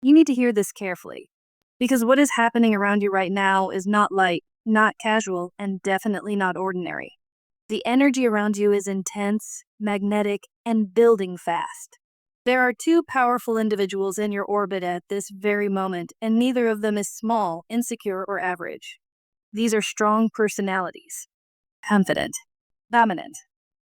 You need to hear this carefully, because what is happening around you right now is not light, not casual, and definitely not ordinary. The energy around you is intense, magnetic, and building fast. There are two powerful individuals in your orbit at this very moment, and neither of them is small, insecure, or average. These are strong personalities, confident, dominant.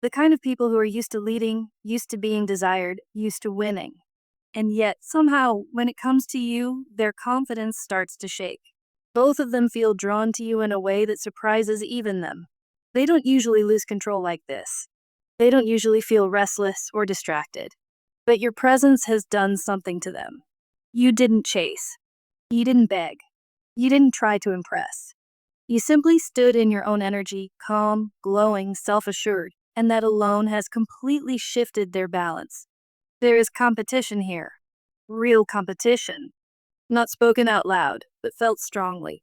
The kind of people who are used to leading, used to being desired, used to winning. And yet, somehow, when it comes to you, their confidence starts to shake. Both of them feel drawn to you in a way that surprises even them. They don't usually lose control like this. They don't usually feel restless or distracted. But your presence has done something to them. You didn't chase. You didn't beg. You didn't try to impress. You simply stood in your own energy, calm, glowing, self-assured, and that alone has completely shifted their balance. There is competition here. Real competition. Not spoken out loud, but felt strongly.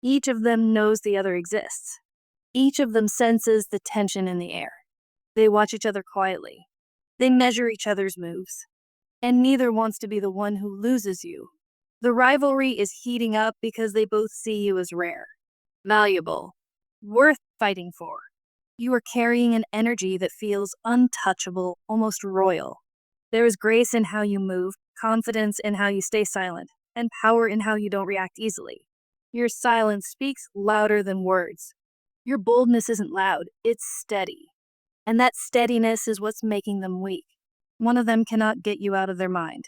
Each of them knows the other exists. Each of them senses the tension in the air. They watch each other quietly. They measure each other's moves. And neither wants to be the one who loses you. The rivalry is heating up because they both see you as rare, valuable, worth fighting for. You are carrying an energy that feels untouchable, almost royal. There is grace in how you move, confidence in how you stay silent, and power in how you don't react easily. Your silence speaks louder than words. Your boldness isn't loud, it's steady. And that steadiness is what's making them weak. One of them cannot get you out of their mind.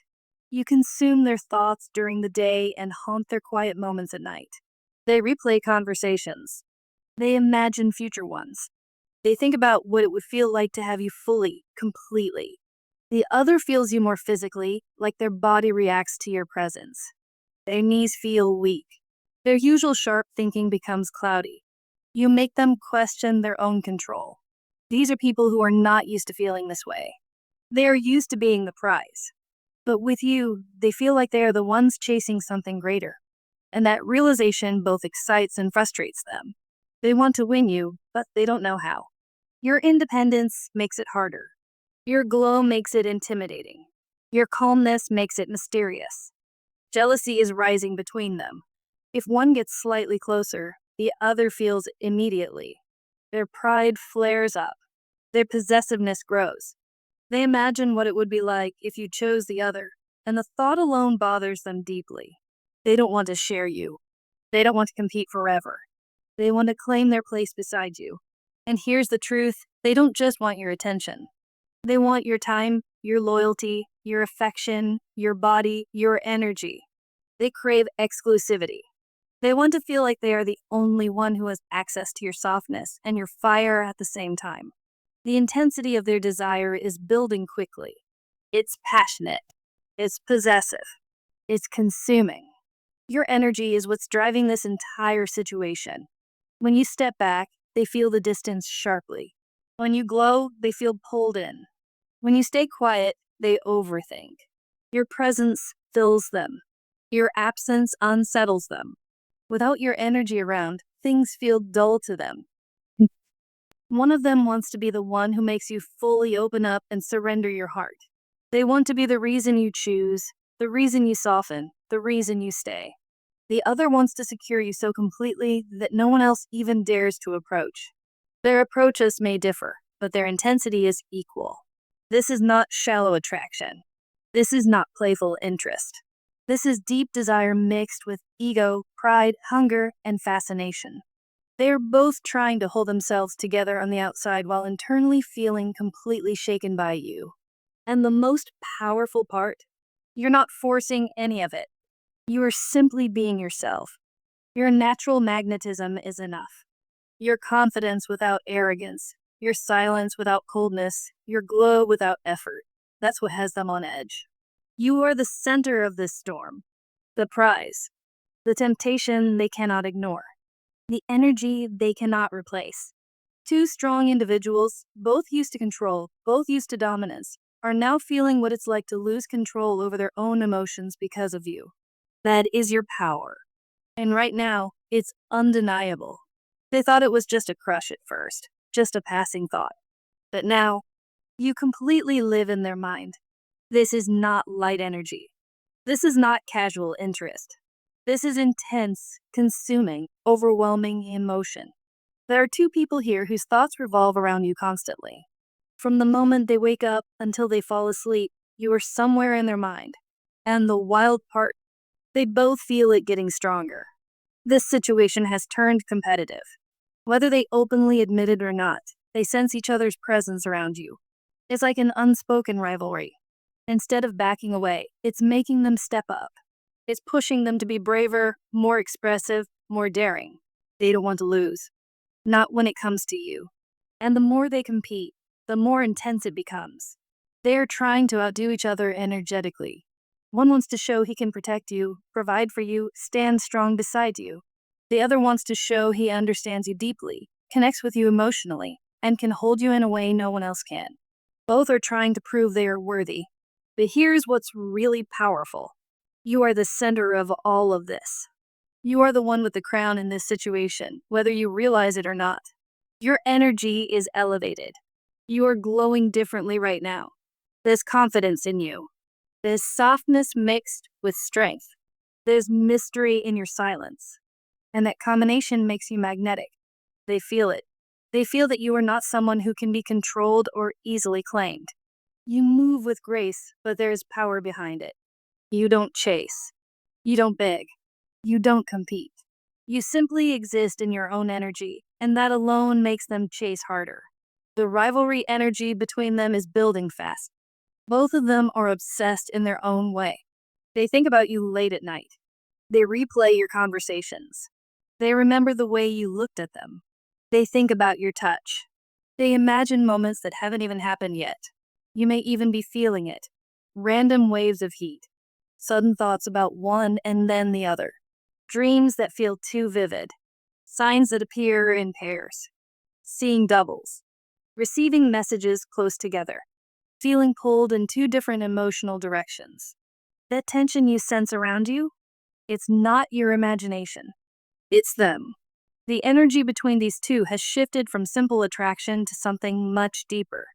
You consume their thoughts during the day and haunt their quiet moments at night. They replay conversations. They imagine future ones. They think about what it would feel like to have you fully, completely. The other feels you more physically, like their body reacts to your presence. Their knees feel weak. Their usual sharp thinking becomes cloudy. You make them question their own control. These are people who are not used to feeling this way. They are used to being the prize. But with you, they feel like they are the ones chasing something greater. And that realization both excites and frustrates them. They want to win you, but they don't know how. Your independence makes it harder. Your glow makes it intimidating. Your calmness makes it mysterious. Jealousy is rising between them. If one gets slightly closer, the other feels immediately. Their pride flares up. Their possessiveness grows. They imagine what it would be like if you chose the other, and the thought alone bothers them deeply. They don't want to share you. They don't want to compete forever. They want to claim their place beside you. And here's the truth, they don't just want your attention. They want your time, your loyalty, your affection, your body, your energy. They crave exclusivity. They want to feel like they are the only one who has access to your softness and your fire at the same time. The intensity of their desire is building quickly. It's passionate. It's possessive. It's consuming. Your energy is what's driving this entire situation. When you step back, they feel the distance sharply. When you glow, they feel pulled in. When you stay quiet, they overthink. Your presence fills them. Your absence unsettles them. Without your energy around, things feel dull to them. One of them wants to be the one who makes you fully open up and surrender your heart. They want to be the reason you choose, the reason you soften, the reason you stay. The other wants to secure you so completely that no one else even dares to approach. Their approaches may differ, but their intensity is equal. This is not shallow attraction. This is not playful interest. This is deep desire mixed with ego, pride, hunger, and fascination. They are both trying to hold themselves together on the outside while internally feeling completely shaken by you. And the most powerful part, you're not forcing any of it. You are simply being yourself. Your natural magnetism is enough. Your confidence without arrogance, your silence without coldness, your glow without effort. That's what has them on edge. You are the center of this storm, the prize, the temptation they cannot ignore, the energy they cannot replace. Two strong individuals, both used to control, both used to dominance, are now feeling what it's like to lose control over their own emotions because of you. That is your power. And right now, it's undeniable. They thought it was just a crush at first, just a passing thought. But now, you completely live in their mind. This is not light energy. This is not casual interest. This is intense, consuming, overwhelming emotion. There are two people here whose thoughts revolve around you constantly. From the moment they wake up until they fall asleep, you are somewhere in their mind. And the wild part, they both feel it getting stronger. This situation has turned competitive. Whether they openly admit it or not, they sense each other's presence around you. It's like an unspoken rivalry. Instead of backing away, it's making them step up. It's pushing them to be braver, more expressive, more daring. They don't want to lose. Not when it comes to you. And the more they compete, the more intense it becomes. They are trying to outdo each other energetically. One wants to show he can protect you, provide for you, stand strong beside you. The other wants to show he understands you deeply, connects with you emotionally, and can hold you in a way no one else can. Both are trying to prove they are worthy. But here's what's really powerful. You are the center of all of this. You are the one with the crown in this situation, whether you realize it or not. Your energy is elevated. You are glowing differently right now. There's confidence in you. There's softness mixed with strength. There's mystery in your silence. And that combination makes you magnetic. They feel it. They feel that you are not someone who can be controlled or easily claimed. You move with grace, but there is power behind it. You don't chase. You don't beg. You don't compete. You simply exist in your own energy, and that alone makes them chase harder. The rivalry energy between them is building fast. Both of them are obsessed in their own way. They think about you late at night. They replay your conversations. They remember the way you looked at them. They think about your touch. They imagine moments that haven't even happened yet. You may even be feeling it. Random waves of heat. Sudden thoughts about one and then the other. Dreams that feel too vivid. Signs that appear in pairs. Seeing doubles. Receiving messages close together. Feeling pulled in two different emotional directions. That tension you sense around you, it's not your imagination. It's them. The energy between these two has shifted from simple attraction to something much deeper.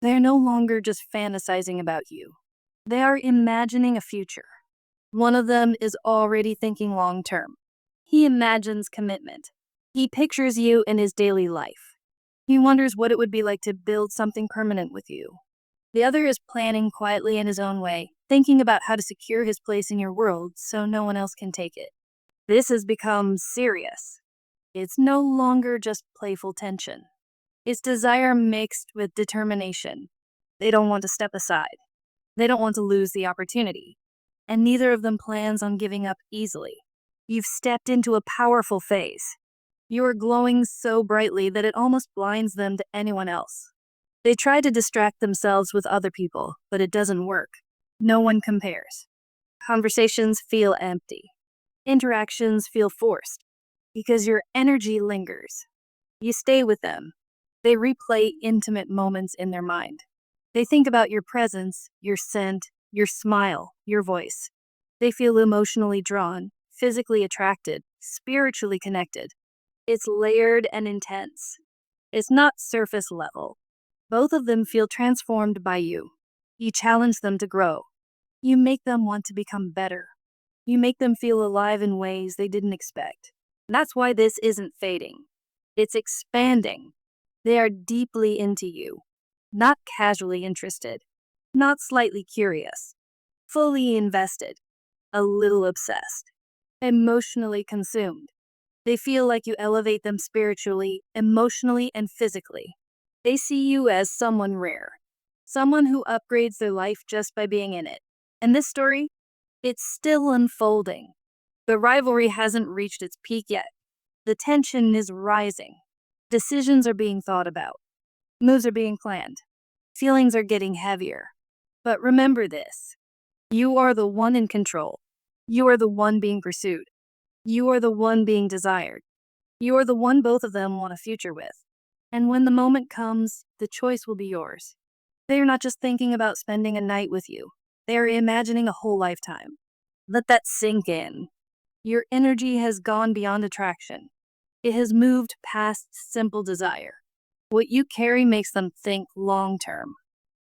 They are no longer just fantasizing about you. They are imagining a future. One of them is already thinking long term. He imagines commitment. He pictures you in his daily life. He wonders what it would be like to build something permanent with you. The other is planning quietly in his own way, thinking about how to secure his place in your world so no one else can take it. This has become serious. It's no longer just playful tension. It's desire mixed with determination. They don't want to step aside. They don't want to lose the opportunity. And neither of them plans on giving up easily. You've stepped into a powerful phase. You are glowing so brightly that it almost blinds them to anyone else. They try to distract themselves with other people, but it doesn't work. No one compares. Conversations feel empty. Interactions feel forced. Because your energy lingers. You stay with them. They replay intimate moments in their mind. They think about your presence, your scent, your smile, your voice. They feel emotionally drawn, physically attracted, spiritually connected. It's layered and intense. It's not surface level. Both of them feel transformed by you. You challenge them to grow. You make them want to become better. You make them feel alive in ways they didn't expect. That's why this isn't fading. It's expanding. They are deeply into you, not casually interested, not slightly curious, fully invested, a little obsessed, emotionally consumed. They feel like you elevate them spiritually, emotionally, and physically. They see you as someone rare, someone who upgrades their life just by being in it. And this story, it's still unfolding. The rivalry hasn't reached its peak yet. The tension is rising. Decisions are being thought about. Moves are being planned. Feelings are getting heavier. But remember this. You are the one in control. You are the one being pursued. You are the one being desired. You are the one both of them want a future with. And when the moment comes, the choice will be yours. They are not just thinking about spending a night with you. They are imagining a whole lifetime. Let that sink in. Your energy has gone beyond attraction. It has moved past simple desire. What you carry makes them think long term.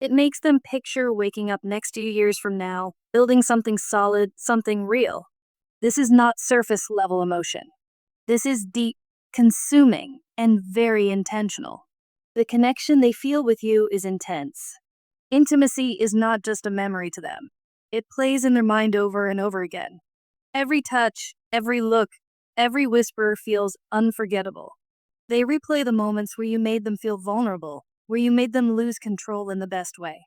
It makes them picture waking up next to you years from now, building something solid, something real. This is not surface level emotion. This is deep, consuming, and very intentional. The connection they feel with you is intense. Intimacy is not just a memory to them, it plays in their mind over and over again. Every touch, every look, every whisper feels unforgettable. They replay the moments where you made them feel vulnerable, where you made them lose control in the best way.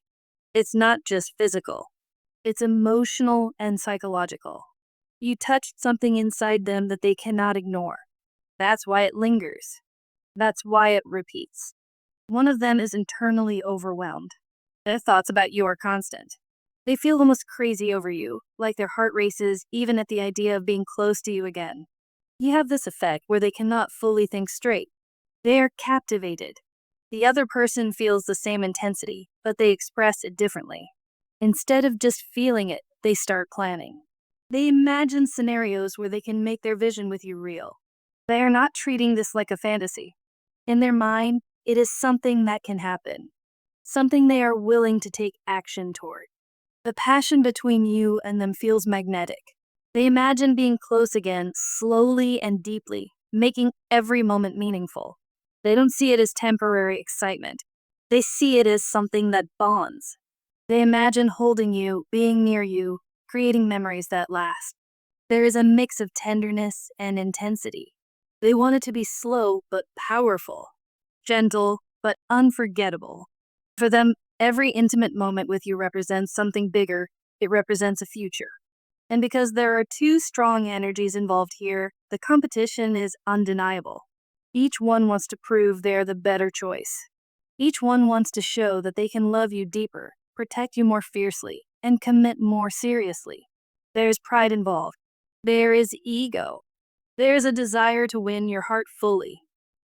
It's not just physical, it's emotional and psychological. You touched something inside them that they cannot ignore. That's why it lingers. That's why it repeats. One of them is internally overwhelmed. Their thoughts about you are constant. They feel almost crazy over you, like their heart races even at the idea of being close to you again. You have this effect where they cannot fully think straight. They are captivated. The other person feels the same intensity, but they express it differently. Instead of just feeling it, they start planning. They imagine scenarios where they can make their vision with you real. They are not treating this like a fantasy. In their mind, it is something that can happen, something they are willing to take action toward. The passion between you and them feels magnetic. They imagine being close again, slowly and deeply, making every moment meaningful. They don't see it as temporary excitement. They see it as something that bonds. They imagine holding you, being near you, creating memories that last. There is a mix of tenderness and intensity. They want it to be slow but powerful, gentle but unforgettable. For them, every intimate moment with you represents something bigger. It represents a future. And because there are two strong energies involved here, the competition is undeniable. Each one wants to prove they're the better choice. Each one wants to show that they can love you deeper, protect you more fiercely, and commit more seriously. There's pride involved. There is ego. There is a desire to win your heart fully.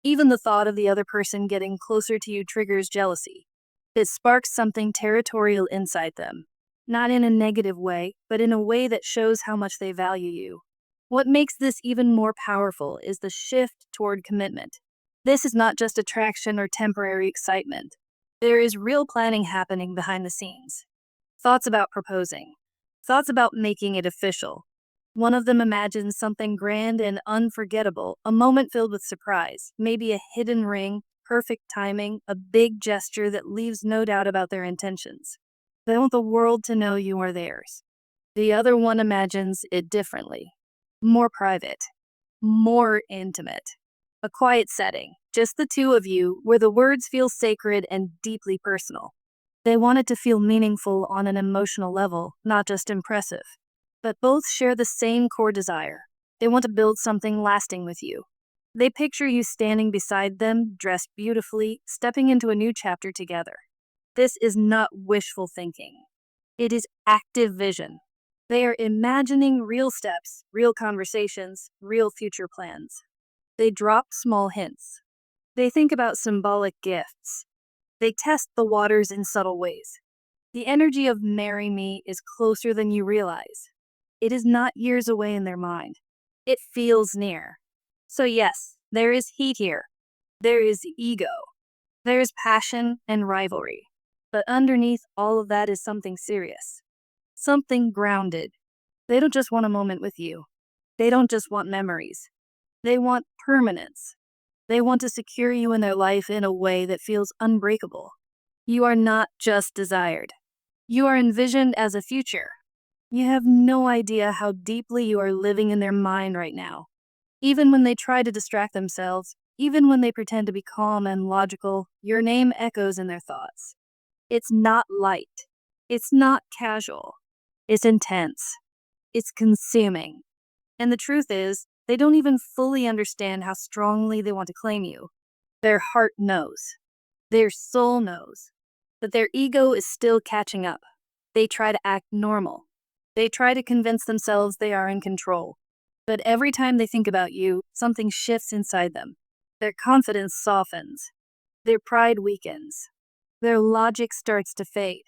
Even the thought of the other person getting closer to you triggers jealousy. It sparks something territorial inside them. Not in a negative way, but in a way that shows how much they value you. What makes this even more powerful is the shift toward commitment. This is not just attraction or temporary excitement. There is real planning happening behind the scenes. Thoughts about proposing. Thoughts about making it official. One of them imagines something grand and unforgettable, a moment filled with surprise, maybe a hidden ring, perfect timing, a big gesture that leaves no doubt about their intentions. They want the world to know you are theirs. The other one imagines it differently. More private, more intimate. A quiet setting, just the two of you, where the words feel sacred and deeply personal. They want it to feel meaningful on an emotional level, not just impressive. But both share the same core desire. They want to build something lasting with you. They picture you standing beside them, dressed beautifully, stepping into a new chapter together. This is not wishful thinking. It is active vision. They are imagining real steps, real conversations, real future plans. They drop small hints. They think about symbolic gifts. They test the waters in subtle ways. The energy of marry me is closer than you realize. It is not years away in their mind. It feels near. So yes, there is heat here. There is ego. There is passion and rivalry. But underneath all of that is something serious. Something grounded. They don't just want a moment with you. They don't just want memories. They want permanence. They want to secure you in their life in a way that feels unbreakable. You are not just desired. You are envisioned as a future. You have no idea how deeply you are living in their mind right now. Even when they try to distract themselves, even when they pretend to be calm and logical, your name echoes in their thoughts. It's not light. It's not casual. It's intense. It's consuming. And the truth is, they don't even fully understand how strongly they want to claim you. Their heart knows. Their soul knows. But their ego is still catching up. They try to act normal. They try to convince themselves they are in control. But every time they think about you, something shifts inside them. Their confidence softens. Their pride weakens. Their logic starts to fade.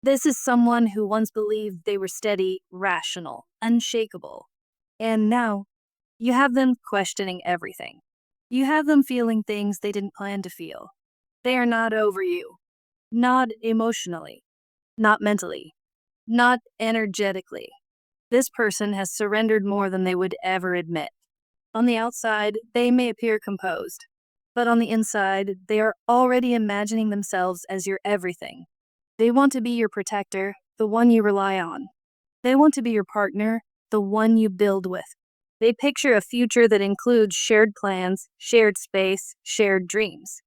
This is someone who once believed they were steady, rational, unshakable. And now, you have them questioning everything. You have them feeling things they didn't plan to feel. They are not over you. not emotionally, not mentally, not energetically. This person has surrendered more than they would ever admit. On the outside, they may appear composed, but on the inside, they are already imagining themselves as your everything. They want to be your protector, the one you rely on. They want to be your partner, the one you build with. They picture a future that includes shared plans, shared space, shared dreams.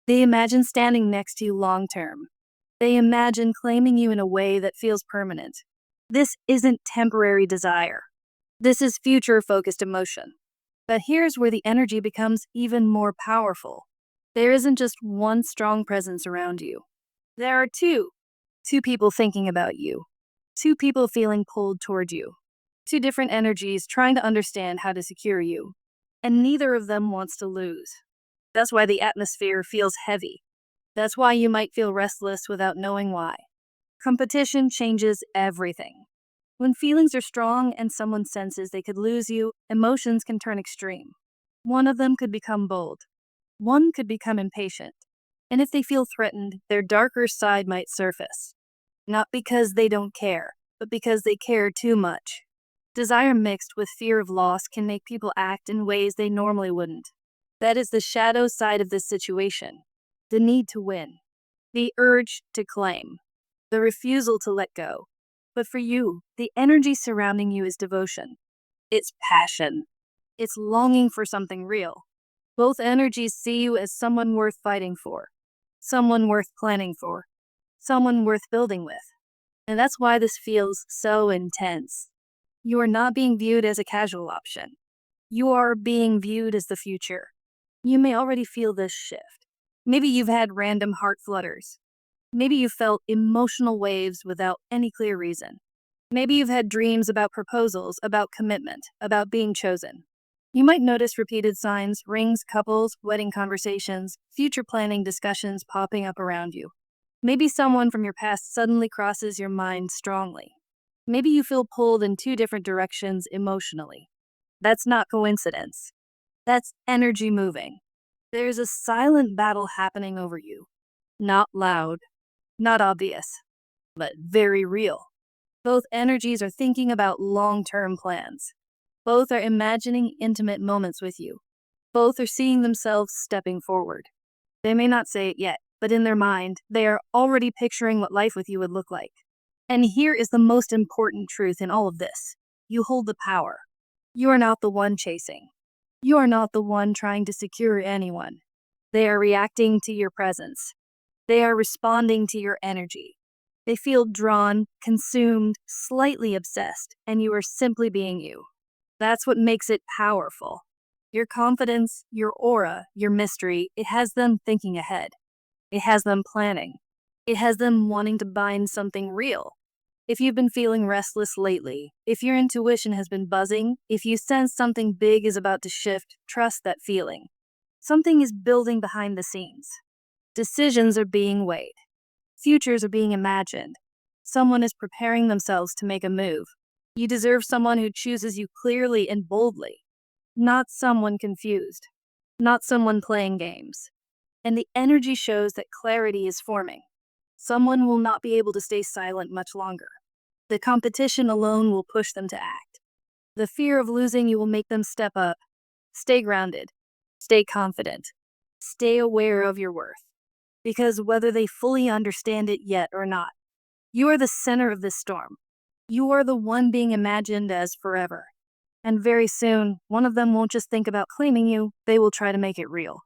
They imagine standing next to you long term. They imagine claiming you in a way that feels permanent. This isn't temporary desire. This is future focused emotion. But here's where the energy becomes even more powerful. There isn't just one strong presence around you. There are two. Two people thinking about you. Two people feeling pulled toward you. Two different energies trying to understand how to secure you. And neither of them wants to lose. That's why the atmosphere feels heavy. That's why you might feel restless without knowing why. Competition changes everything. When feelings are strong and someone senses they could lose you, emotions can turn extreme. One of them could become bold. One could become impatient. And if they feel threatened, their darker side might surface. Not because they don't care, but because they care too much. Desire mixed with fear of loss can make people act in ways they normally wouldn't. That is the shadow side of this situation. The need to win. The urge to claim. The refusal to let go. But for you, the energy surrounding you is devotion. It's passion. It's longing for something real. Both energies see you as someone worth fighting for. Someone worth planning for. Someone worth building with. And that's why this feels so intense. You are not being viewed as a casual option. You are being viewed as the future. You may already feel this shift. Maybe you've had random heart flutters. Maybe you felt emotional waves without any clear reason. Maybe you've had dreams about proposals, about commitment, about being chosen. You might notice repeated signs, rings, couples, wedding conversations, future planning discussions popping up around you. Maybe someone from your past suddenly crosses your mind strongly. Maybe you feel pulled in two different directions emotionally. That's not coincidence. That's energy moving. There's a silent battle happening over you. Not loud, not obvious, but very real. Both energies are thinking about long-term plans. Both are imagining intimate moments with you. Both are seeing themselves stepping forward. They may not say it yet, but in their mind, they are already picturing what life with you would look like. And here is the most important truth in all of this. You hold the power. You are not the one chasing. You are not the one trying to secure anyone. They are reacting to your presence. They are responding to your energy. They feel drawn, consumed, slightly obsessed, and you are simply being you. That's what makes it powerful. Your confidence, your aura, your mystery, it has them thinking ahead. It has them planning. It has them wanting to bind something real. If you've been feeling restless lately, if your intuition has been buzzing, if you sense something big is about to shift, trust that feeling. Something is building behind the scenes. Decisions are being weighed. Futures are being imagined. Someone is preparing themselves to make a move. You deserve someone who chooses you clearly and boldly, not someone confused, not someone playing games. And the energy shows that clarity is forming. Someone will not be able to stay silent much longer. The competition alone will push them to act. The fear of losing you will make them step up. Stay grounded. Stay confident. Stay aware of your worth. Because whether they fully understand it yet or not, you are the center of this storm. You are the one being imagined as forever. And very soon, one of them won't just think about claiming you, they will try to make it real.